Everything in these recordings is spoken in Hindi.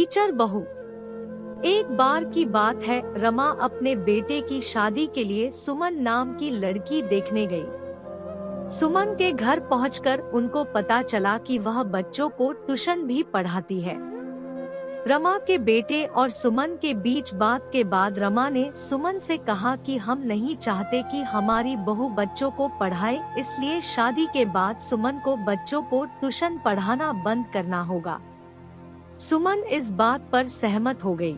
टीचर बहू। एक बार की बात है, रमा अपने बेटे की शादी के लिए सुमन नाम की लड़की देखने गई। सुमन के घर पहुंचकर उनको पता चला कि वह बच्चों को ट्यूशन भी पढ़ाती है। रमा के बेटे और सुमन के बीच बात के बाद रमा ने सुमन से कहा कि हम नहीं चाहते कि हमारी बहू बच्चों को पढ़ाए, इसलिए शादी के बाद सुमन को बच्चों को ट्यूशन पढ़ाना बंद करना होगा। सुमन इस बात पर सहमत हो गई।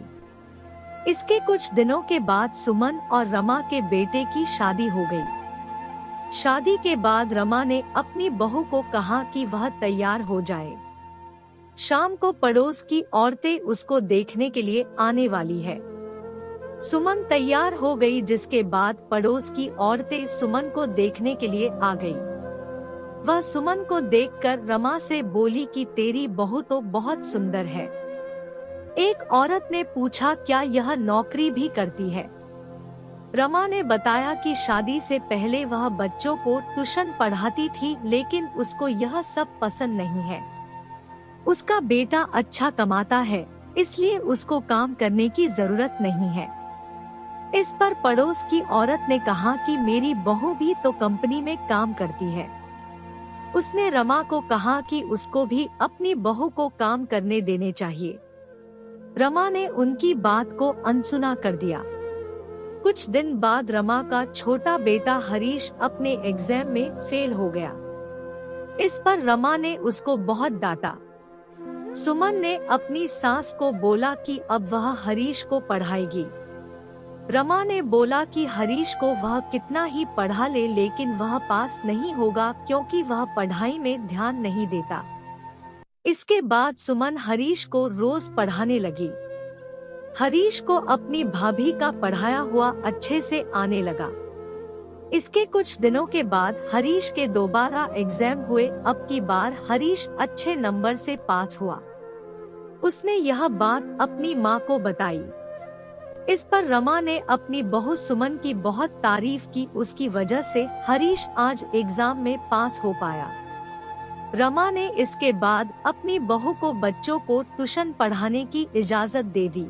इसके कुछ दिनों के बाद सुमन और रमा के बेटे की शादी हो गई। शादी के बाद रमा ने अपनी बहू को कहा कि वह तैयार हो जाए। शाम को पड़ोस की औरतें उसको देखने के लिए आने वाली है। सुमन तैयार हो गई, जिसके बाद पड़ोस की औरतें सुमन को देखने के लिए आ गई। वह सुमन को देखकर रमा से बोली कि तेरी बहू तो बहुत सुंदर है। एक औरत ने पूछा, क्या यह नौकरी भी करती है? रमा ने बताया कि शादी से पहले वह बच्चों को ट्यूशन पढ़ाती थी, लेकिन उसको यह सब पसंद नहीं है। उसका बेटा अच्छा कमाता है, इसलिए उसको काम करने की जरूरत नहीं है। इस पर पड़ोस की औरत ने कहा कि मेरी बहू भी तो कंपनी में काम करती है। उसने रमा को कहा कि उसको भी अपनी बहू को काम करने देने चाहिए। रमा ने उनकी बात को अनसुना कर दिया। कुछ दिन बाद रमा का छोटा बेटा हरीश अपने एग्जाम में फेल हो गया। इस पर रमा ने उसको बहुत डांटा। सुमन ने अपनी सास को बोला कि अब वह हरीश को पढ़ाएगी। रमा ने बोला कि हरीश को वह कितना ही पढ़ा ले, लेकिन वह पास नहीं होगा क्योंकि वह पढ़ाई में ध्यान नहीं देता। इसके बाद सुमन हरीश को रोज पढ़ाने लगी। हरीश को अपनी भाभी का पढ़ाया हुआ अच्छे से आने लगा। इसके कुछ दिनों के बाद हरीश के दोबारा एग्जाम हुए। अब की बार हरीश अच्छे नंबर से पास हुआ। उसने यह बात अपनी माँ को बताई। इस पर रमा ने अपनी बहू सुमन की बहुत तारीफ की। उसकी वजह से हरीश आज एग्जाम में पास हो पाया। रमा ने इसके बाद अपनी बहू को बच्चों को ट्यूशन पढ़ाने की इजाजत दे दी।